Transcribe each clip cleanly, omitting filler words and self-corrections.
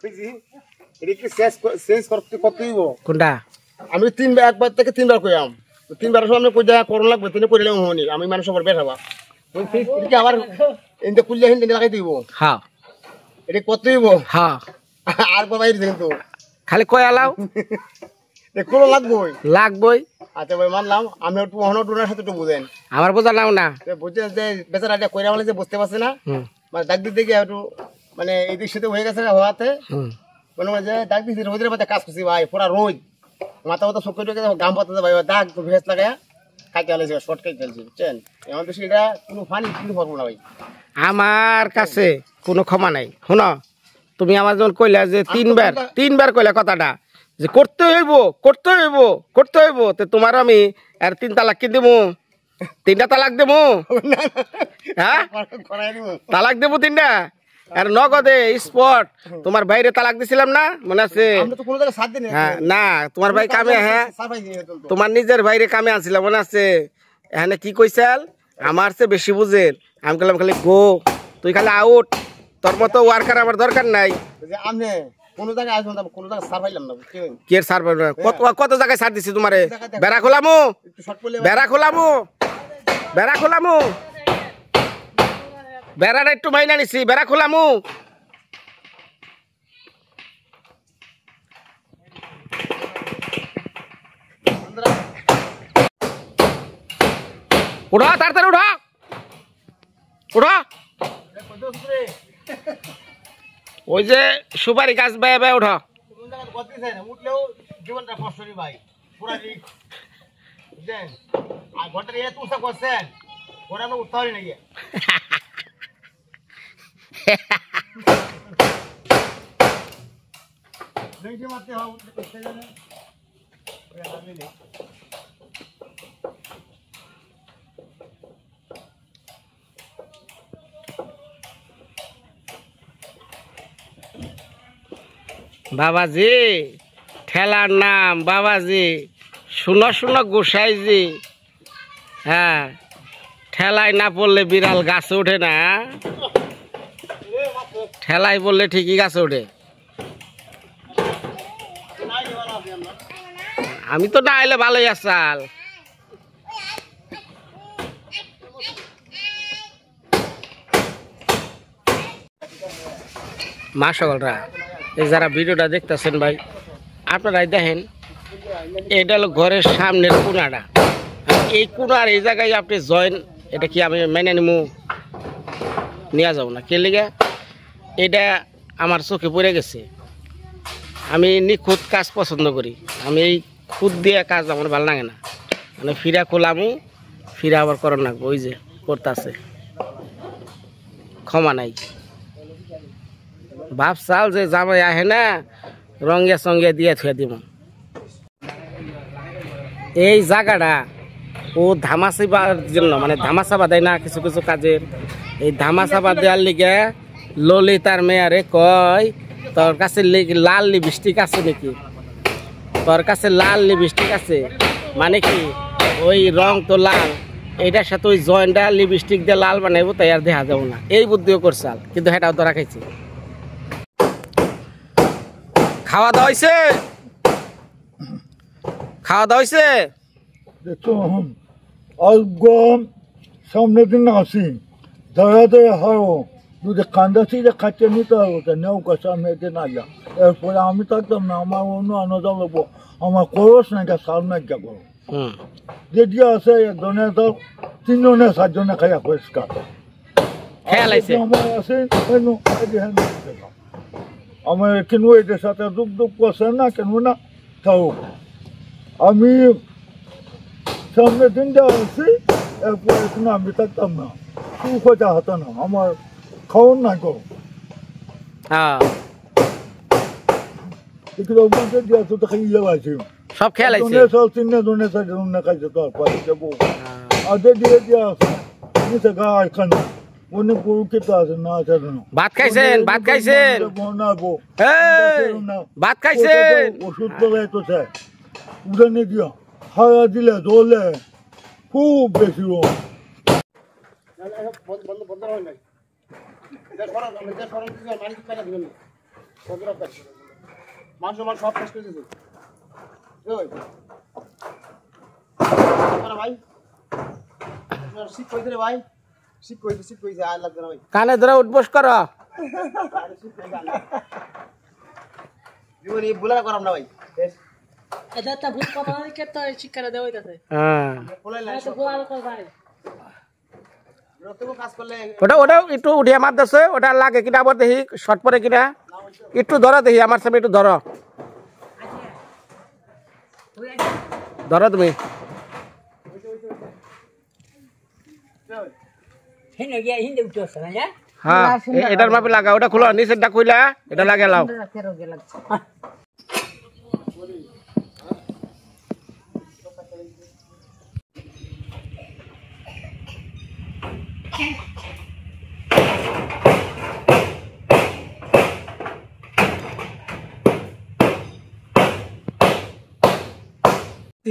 কইছি এটা কি শেষ করতে কতইব কোনটা আমি তিনবার একবার থেকে তিনবার কইলাম তিনবার সামনে কই যা করন লাগবে তিনি কইলাম হনি আমি মানুষ সবার বেঠাবা ওই এটা কি আবার এন্ড কুলিয়া হিন্দি লাগাই দিব হ্যাঁ এটা কতইব হ্যাঁ আর বাবাই কিন্তু খালি কই আলাও দেখো লাগবই লাগবই আচ্ছা ভাই মানলাম আমি একটু অহন ডোনার সাথে একটু বুঝেন আমার বোঝা নাও না বুঝছেন যে বেচারাটা কইরা বলে যে বুঝতে পারছে না মানে ডাক দিতে গিয়ে একটু মানে এই দিক সাথে হয়ে গেছে হওয়াতে মনে হয় যে ডাক দিতে রোদের মধ্যে কাজ করছি ভাই পুরা রোজ মাথা মাথা শুকিয়ে ঢুকে গাম পাতা ভাই দাগ ভেস লাগায় খাইতে আলেছে শর্ট খাইতে আলেছে বুঝছেন এমন তো সেটা কোনো ফানি কিন্তু পারবো না ভাই আমার কাছে কোনো ক্ষমা নাই শুনো তুমি আমার যখন কইলা যে তিনবার কইলা কথাটা যে করতে হইব তো তোমার আমি আর 3 তালাক কি দেবো 3টা তালাক দেবো হ্যাঁ তালাক দেবো 3টা আর নগদে স্পট তোমার বাইরে তালাক দিছিলাম না মনে আছে হ্যাঁ না তোমার ভাই কামে হ্যাঁ তোমার নিজের বাইরে কামে আনছিলাম মনে আছে এখানে কি কইছাল আমার চেয়ে বেশি বুঝেন আমি বললাম খালি গো তুই খালি আউট তোর মতো ওয়ার্কার আমার দরকার নাই কোন জায়গায় আসবেন কোন জায়গায় সার পাইলাম না কি সার পাইলাম কত জায়গায় সার দিছি তোমারে বেড়া খোলামু বেড়াটা একটু মাইনা নিছি বেড়া খোলামু উঠা তাড়াতাড়ি উঠা ওই যে সুপারি গাছ বেয়ে বেয়ে উঠা উঠলেও জীবনটা কষ্ট রে ভাই পুরা আর ঘরটা এত উৎসাহ করছেন ওরা আমরা উঠতে পারি নাকি মারতে বাবাজি ঠেলার নাম বাবাজি শুনো শুনো গোসাইজি হ্যাঁ ঠেলায় না পড়লে বিড়াল গাছে ওঠে না ঠেলায় পড়লে ঠিকই গাছে ওঠে আমি তো না এলে ভালোই আসাল মা সকলরা এই যারা ভিডিওটা দেখতেছেন ভাই আপনারাই দেখেন এটা হলো ঘরের সামনের কোনাটা এই কোনার এই জায়গায় আপনি জয়েন এটা কি আমি মেনে নিমু নিয়ে যাবো না কে লিগে এটা আমার চোখে পড়ে গেছে আমি নিখুঁত কাজ পছন্দ করি আমি এই খুদ দিয়ে কাজ আমার ভালো লাগে না মানে ফিরা খোলামু ফিরা আবার করার লাগবো ওই যে করতেছে ক্ষমা নাই ভাব চাল যে জামাই আহে না রঙে সঙ্গে দিয়ে থুয়ে দিব এই জায়গাটা ও ধামাচাবার জন্য মানে ধামাচাবা দেয় না কিছু কিছু কাজের এই ধামাচাবা দেওয়ার লিগে ললিতার মেয়ারে কয় তোর কাছে লাল লিপস্টিক আছে নাকি তোর কাছে লাল লিপস্টিক আছে মানে কি ওই রং তো লাল এইটার সাথে ওই জয়েন্টটা লিপস্টিক দিয়ে লাল বানাইবো তাই আর দেখা যাবো না এই বুদ্ধিও করছাল কিন্তু সেটাও ধরা খাইছে খাওয়া দাওয়া হয়েছে দেখো একদম সামনের দিন আসি ধরা ধরে হয় যদি কান্দাছি যে খাচ্ছে নিতে হবে নৌকা সামনের দিন আয়া এরপরে আমি থাকতাম না আমার অন্য আনন্দ লাগবো আমার খরচ নাই সাল নাই যাবো যেটি আছে একজনে তো 3 জনে 7 জনে খাইয়া পরিষ্কার আমার আছে আমার কেন এটার সাথে দুঃখ দুঃখ করছে না কেন না তাও আমি সামনের দিনটা আসি এরপরে কোনো আমি থাকতাম না খুব খোঁজা হতো না আমার খাওয়ার না গো সব খেয়াল আছে সব 3 জনে 7 জনে খাইছে তো পরে যাবো আদে দিয়ে দিয়ে আছে নিচে গায় খানা অনেক গরু খেতে আছে না আছে ভাত খাইছেন ভাত খাইছেন ওষুধ বলে তো স্যার উড়ানে দিয়া হাওয়া দিলে দোলে খুব বেশি মানুষ আমার সব শেষ করে দিয়েছে ভাই শিখ কইতে রে ভাই শিখ কইছে আর লাগবে না ভাই কানে ধরে উঠবস কর জীবনে বুলা করাম না ভাই এটা তা ভূত কথা কে তো শিক্ষা দেওয়া হইতাছে হ্যাঁ বলাই না তো গোয়াল কর ভাই রক্তকে কাজ করলে ওটা একটু উঠিয়ে মার দেছে ওটা লাগে কিনা আবার দেখি শর্ট পরে কিনা একটু ধরো দেখি আমার সামনে একটু ধরো ধরো তুমি হিনে গিয়া হিনে উঠছে না যা হ্যাঁ এটার মাপে লাগা ওটা খুলো নিচেরটা খুইলা এটা লাগে লাও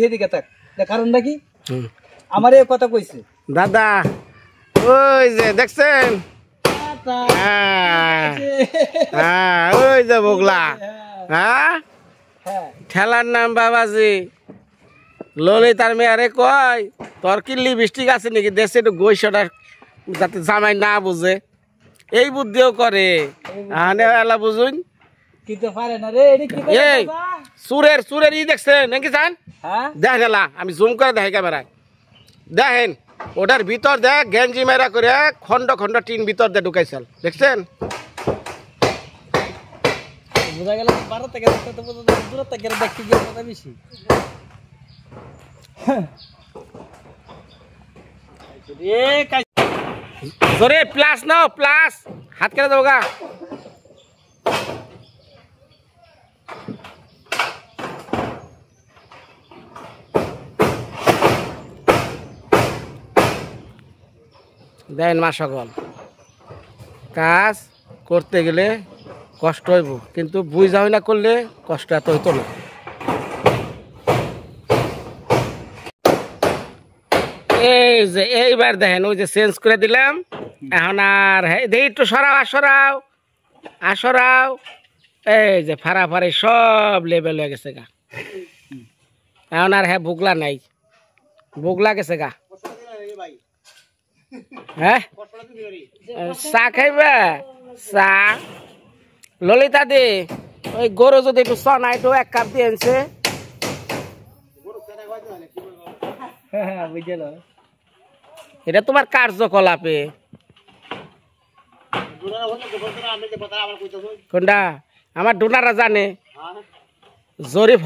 এদিকে তাক কারণটা কি আমার এই কথা কইছে দাদা ওই যে দেখছেন হ্যাঁ ওই যে বগলা হ্যাঁ ঠেলার নাম বাবাজি ললিতার মেয়ারে কয় তোর কি লিপস্টিক আছে নাকি দেশে একটু গৈসটা যাতে জামাই না বুঝে এই বুদ্ধিও করে আনে এলা বুঝুন কিন্তু পারে না রে এডি কি এই সুরের ই দেখছেন নাকি জান হ্যাঁ দেখ গেলা আমি জুম করে দেখি ক্যামেরায় দেখেন ওটার ভিতর দেখ গেঞ্জি মেরা করে খন্ড খন্ড টিন ভিতর দিয়ে ঢুকাইছেন দেখছেন বুঝা গেল 12 থেকে তো দূর থেকে দেখতে গিয়ে কথা বেশি রে কাই জোরে প্লাস নাও প্লাস হাত করে দেবো গা দেন মা সকল কাজ করতে গেলে কষ্ট হইব কিন্তু বুঝা না করলে কষ্ট এত হইতো না এই যে এইবার দেখেন ওই যে চেঞ্জ করে দিলাম এখন আর দেখি একটু সরাও এই যে ফাড়াফাড়ি সব লেভেল হয়ে গেছে গা এখন আর বুগলা নাই বুগলা গেছে গা হ্যাঁ চা খাইবা চা ললিতা দি ওই গরু যদি একটু চনা একটু 1 কাপ দিয়ে আনছে হ্যাঁ বুঝল এটা তোমার কার্যকলাপে কোনটা আমার ডোনারা জানে জরিফ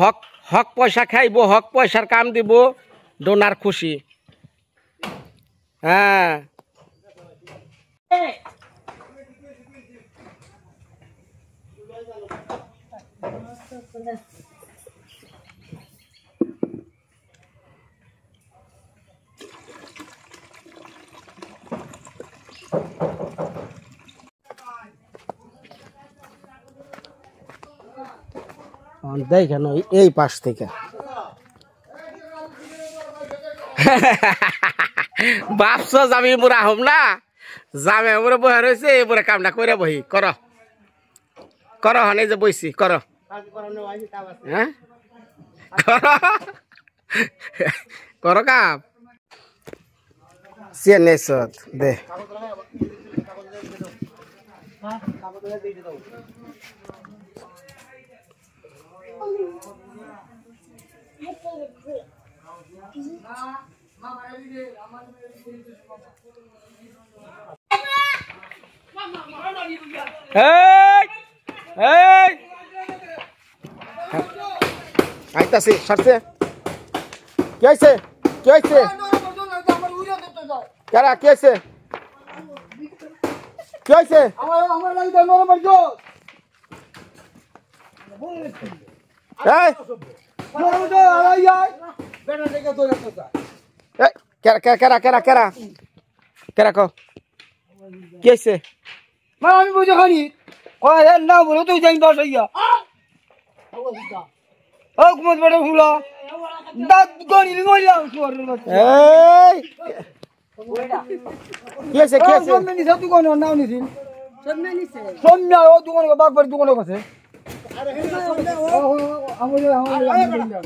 হক পয়সা খাইব হক পয়সার কাম দিব ডোনার খুশি হ্যাঁ দেখেন এই পাশ থেকে বাপস আমি মোরা হম না জামে মোরা বহে রয়েছে এবারে কামটা করে বহি কর হনে যে বইছি কর হ্যাঁ কর কাম সিয়ে নেছত দে আইতাছি সরছে কি হয়েছে কারা কি হয়েছে কেরা কো কি হয়েছে আমি বুঝে খানি না বলো তুই যাই দশ হইয়া ও কুমত বড় ফুলা দাঁত গনি মইলাম সুয়ারের বাচ্চা এই কি হয়েছে তুই কোন নাও নিছিস সন্ধ্যা ও দোকানে বাগবাড়ি দোকানে কাছে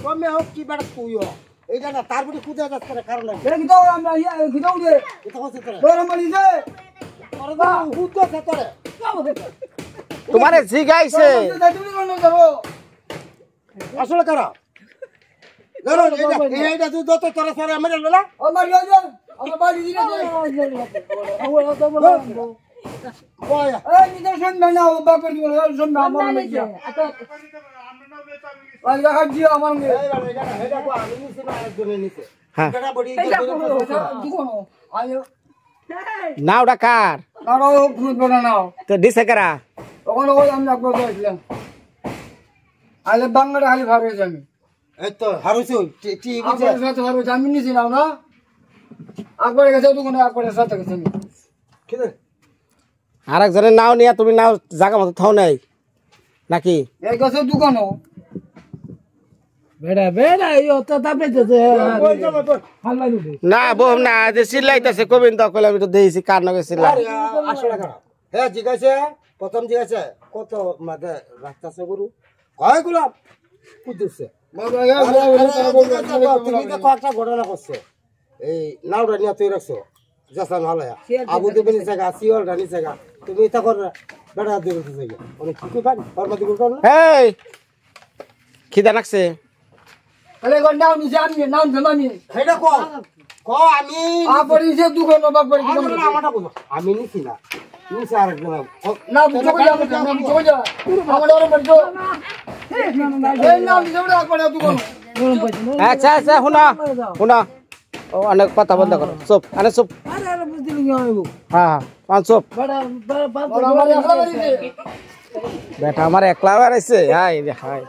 কমে হোক কি বেড়া তুইও এইটা না তার বুড়ি কুদে যাচ্ছে না কারণ এটা কি দাও আমরা কি দাও রে এটা হচ্ছে তোরা তোরা মারি দে তোরা না হুদ্দো খেতরে তোমারে জিগাইছে তুমি কোন যাবো আসলে কারা ধরো এইটা তুই দত তোরা সরে মেরে ললা ও মারি দে আমার বাড়ি দিকে বয়া এই নিদর্শন বানাও বাপের দিকে নিদর্শন আমার মেয়ে আর দেখা দিও আমার মেয়ে এটা কো আমি নিছি না আরেকজনের নিছে হ্যাঁ এটা বড়ি দুকোনো আয়ো নাও ডাকার কারো ফুট বানাও তো দিছে কারা ওখানে ওই আমি একবার গেছিলাম আলে বাংলা খালি ভাবে জানি এই তো হারুছু ঠিক আছে আপনার সাথে ভাবে জামিন নিছি নাও না একবার গেছে দোকানে একবার সাথে গেছে কিরে আরেকজনের নাও নিয়ে তুমি নাও জায়গা মতো থাও নাই নাকি এই গেছে দোকানও বেড়া বেড়া ইও তো তাপে যেতে বল যাবো বল হালবা দুধে না বম না যে চিল্লাইতেছে কবিন্দ কইলে আমি তো দেখছি কার নগে চিল্লা আরে আসলে কারা হ্যাঁ জিজ্ঞাসা প্রথম জিজ্ঞাসা কত মাঝে রাখতাছে গরু কয় গুলাম কুদুছে তুমি তো কয়েকটা ঘটনা করছো এই নাওটা নিয়ে তুই রাখছো জাসান ভালো আবু দেবেন জায়গা সিওর রানি জায়গা তুমি এটা কর বেড়া দেবে জায়গা অনেক কি পান ফরমা দিব কর না এই খিদা লাগছে আলে গো নাও নিছে আমি নাও জমানি হেডা ক আমি আপনি যে দোকান বাপের দিকে আমারটা বুঝো আমি নিছি না নিছি আরেকজন না চলে যাবে না চলে যাবে আমার ওর বড় এই নাও নিছে ওটা করে দোকান আচ্ছা আচ্ছা শুনা শুনা ও অনেক কথা বন্ধ করো চুপ আরে চুপ আরে আরে বুঝলি কি হইব হ্যাঁ পাঁচ চুপ বেড়া ওরা আমার একলা বাড়িতে বেটা আমার একলা বাড়াইছে হাই রে হাই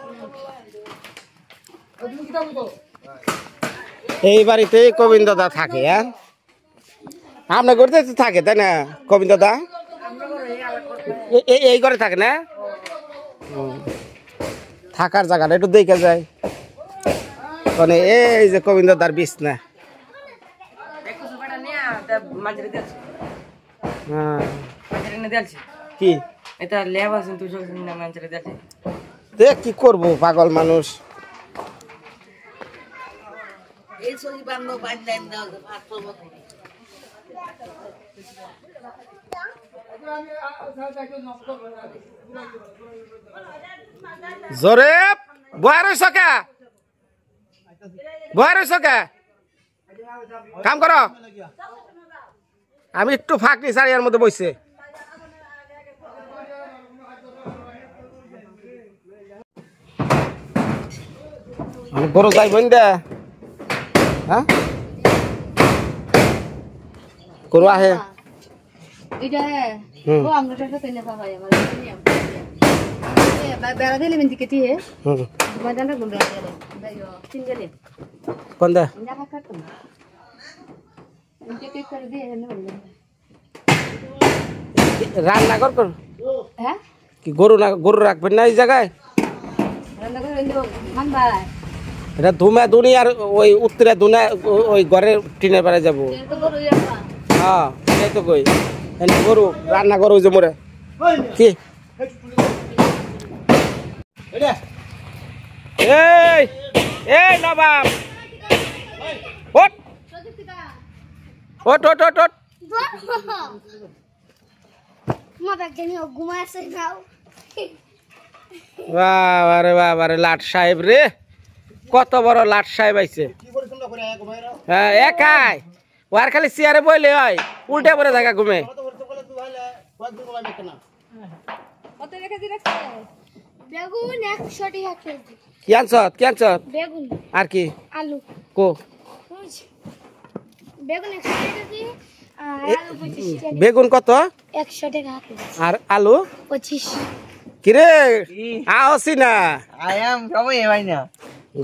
তুমি কি দাও এই বাড়িতে গোবিন্দ দা থাকে হ্যাঁ আপনার ঘরে তো থাকে তাই না গোবিন্দ দা এই ঘরে থাকে না থাকার জায়গাটা একটু দেখে যায় মানে এই যে গোবিন্দ দার বিছনা কি দেখ কি করবো পাগল মানুষ জোরে বয়ারইছ কে বয়ারইছ কে কাম করো আমি একটু ফাঁক নিছি আর এর মধ্যে বইছে আমি গরু যাই বইন দে হ্যাঁ গরু আহে এটা ও আমরা তো তেনে পাওয়া যায় মানে নিয়ম বেড়া দিলে মিন্তি কেটি হে ময়দানটা গুন্ডা দিলে ভাইও তিন গেলে কোন দে না কাটতো ইনকে কে করে দিয়ে না রান্না কর হ্যাঁ কি গরু রাখবেন না এই জায়গায় রান্না করে দেব মান ভাই এটা ধুমা দুনি আর ওই উত্তরে দুনা ওই ঘরের টিনের পারে যাবো তো বড় ইয়াপা হ্যাঁ এই তো কই এনে গরু রান্না করো যে মোরে কি এই এই নবাব ওট ওট ওট ওট ওট মা ব্যাগনি ঘুমাইছে নাও বাবা রে বাবা রে লাট সাহেব রে কত বড় লাট সাহেব আইছে কি করেছ না করে এক ভাইরা হ্যাঁ একাই ওর খালি চেয়ারে বইলে হয় উল্টে পড়ে থাকা ঘুমে কত বড় সকালে তুই ভাইলা কয়েকদিন কমাই মেকে না কত রেখে দিরাছে বেগুন 100 টাকা কেজি কি আনছত বেগুন আর কি আলু কো বেগুন 100 টাকা কেজি আর আলু 25 টাকা বেগুন কত 100 টাকা কেজি আর আলু 25 কিরে আওসি না আই এম সবাই ভাই না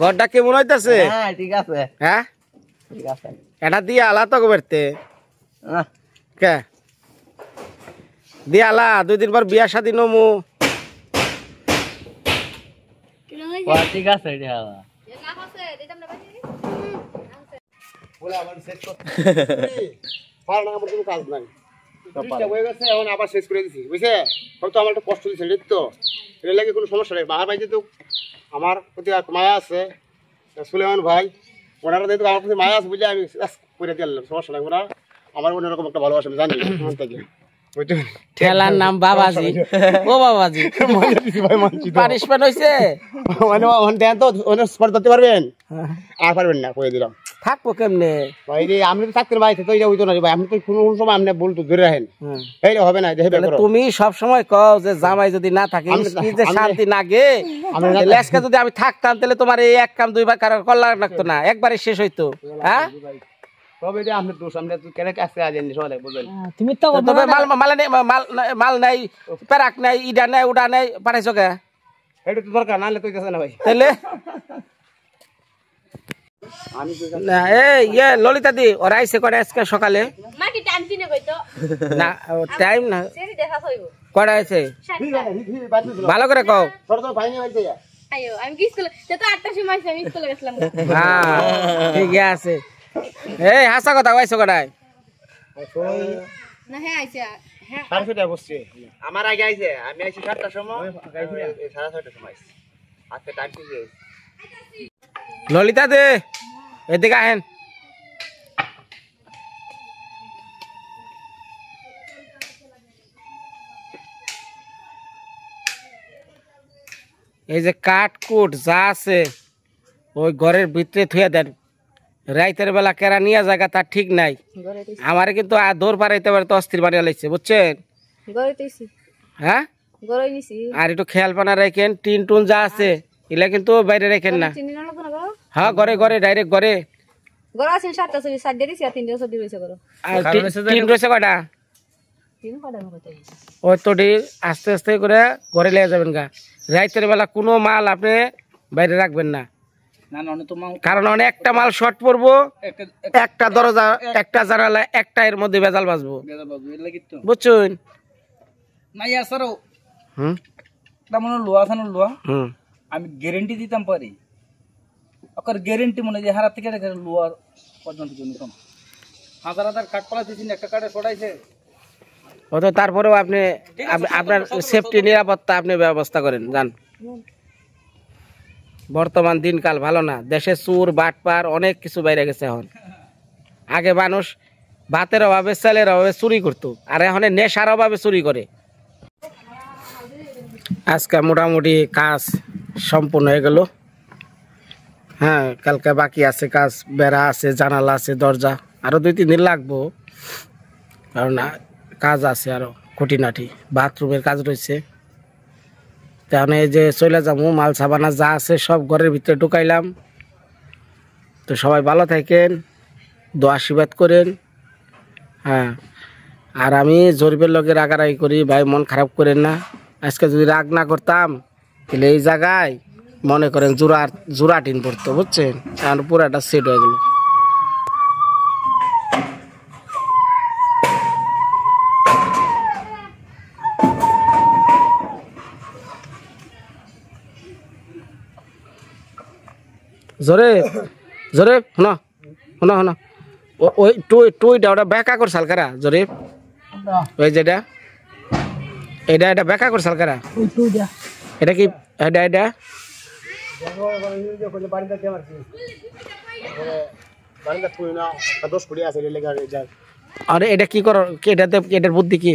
ঘরটা কেমন হইতাছে হ্যাঁ ঠিক আছে হ্যাঁ ঠিক আছে এটা দিয়ে আলা তো বেরতে কে দিয়ে আলা 2 দিন পর বিয়া শাদী নমু ঠিক আছে এটা বলে আমার শেষ করতে পার না আমার কোনো কাজ নাই 30টা হয়ে গেছে এখন আবার শেষ করে দিছি বুঝছে হয়তো আমার একটু কষ্ট দিছে তো এর লাগে কোনো সমস্যা নেই। আমার ভাই যেহেতু আমার প্রতি মায়া আছে, সুলেমান ভাই ওনারা যেহেতু আমার প্রতি মায়া আছে বুঝলে আমি করে দিলাম, সমস্যা নাই। ওরা আমার অন্যরকম একটা ভালোবাসা আমি জানি মন থেকে। ঠেলার নাম বাবাজি। ও বাবাজি পানিশমেন্ট হইছে মানে দেন তো ওনার স্পট ধরতে পারবেন? আর পারবেন না, কয়ে দিলাম। থাকবো কেমনে ভাই রে আপনি তো থাকতেন ভাই, তো এটা হইতো না রে ভাই। আপনি তো কোনো সময় আপনি বলতো ধরে রাখেন, এইটা হবে না। দেখে তাহলে তুমি সব সময় কও যে জামাই যদি না থাকে কি যে শান্তি লাগে। আজকে যদি আমি থাকতাম তাহলে তোমার এই এক কাম দুইবার কারোর কল্লা লাগতো না, একবারে শেষ হইতো। হ্যাঁ তবে এটা আপনার দোষ, আপনি কেন কাছে আছেন সবাই বুঝলেন। তুমি তো তবে মাল নাই, পেরাক নাই, ইডা নাই, উডা নাই, পাঠাইছো কে? এটা তো দরকার, নাহলে তো হইতেছে না ভাই। তাহলে না এই ললিতা দি ওরা আইসে করে আজকে সকালে মাটি টাইম কিনে কইতো না, টাইম না সেরি দেখা হইব কটা আছে ভালো করে কও। আইও আমি কি স্কুলে তো 8টার সময় আমি স্কুলে গেছিলাম। হ্যাঁ ঠিক আছে। এই হাসা কথা আইসো কটায়? না হ্যাঁ আইছে হ্যাঁ 7:30 বসছে। আমার আগে আইছে, আমি আইছি 7টার সময়, 6:30টার সময় আইছি। আজকে টাইম কি আছে? ললিতা দে এদিকে আহেন। এই যে কাঠ কুট যা আছে ওই ঘরের ভিতরে থুয়ে দেন। রাইতের বেলা কেরা নিয়ে জায়গা তার ঠিক নাই। আমারে কিন্তু দৌড় পারাইতে পারে তো অস্থির বানিয়ে লাগছে বুঝছেন। গড়াইতেছি হ্যাঁ গড়াই নিছি আর একটু খেয়াল পানা রাখেন। টিন টুন যা আছে এগুলা কিন্তু বাইরে রাখেন না। চিনি না লাগতো না গো হ্যাঁ ঘরে ঘরে ডাইরেক্ট ঘরে। গড়া আছে 7টা ছবি 7 দিছি আর 3টা ছবি রইছে গড়। আর টিন রয়েছে কয়টা? 3 কয়টা মতো ওই তোটি আস্তে আস্তে করে ঘরে লেগে যাবেন গা। রাইতের বেলা কোনো মাল আপনি বাইরে রাখবেন না, কারণ অনেকটা মাল শর্ট পড়বো। একটা দরজা একটা জানালা একটা এর মধ্যে বেজাল বাজবো বুঝছেন। আমি গ্যারেন্টি দিতাম পারি, ওর গ্যারেন্টি মনে যে হারা থেকে লোয়ার পর্যন্ত নিতাম। 1000 কাঠ পালাইছি, একটা কাঠে ছড়াইছে। ও তো তারপরেও আপনি আপনার সেফটি নিরাপত্তা আপনি ব্যবস্থা করেন জান। বর্তমান দিনকাল ভালো না, দেশে চুর বাটপার অনেক কিছু বাইরে গেছে। এখন আগে মানুষ ভাতের অভাবে চালের অভাবে চুরি করতো, আর এখন নেশার অভাবে চুরি করে। আজকে মোটামুটি কাজ সম্পূর্ণ হয়ে গেল। হ্যাঁ কালকে বাকি আছে কাজ, বেড়া আছে, জানালা আছে, দরজা আরো 2-3 দিন লাগবো, কারণ কাজ আছে আরো খুঁটিনাটি। বাথরুমের কাজ রয়েছে। তাহলে এই যে চলে যাবো, মাল সাবানা যা আছে সব ঘরের ভিতরে ঢুকাইলাম। তো সবাই ভালো থাকেন, দোয়া আশীর্বাদ করেন। হ্যাঁ আর আমি জরিপের লোকের রাগারাগি করি ভাই, মন খারাপ করেন না। আজকে যদি রাগ না করতাম তাহলে এই জায়গায় মনে করেন জোড়া টিন পড়তো বুঝছেন। এখন পুরাটা সেট হয়ে গেল। জোরে জোরে শোনো শোনো শোনো, ওই টুইটা ওটা ব্যাকা কর সালকারা জোরে, ওই যেটা এটা এটা ব্যাকা কর সালকারা, এটা কি এটা এটা আরে এটা কি করো, এটাতে এটার বুদ্ধি কি?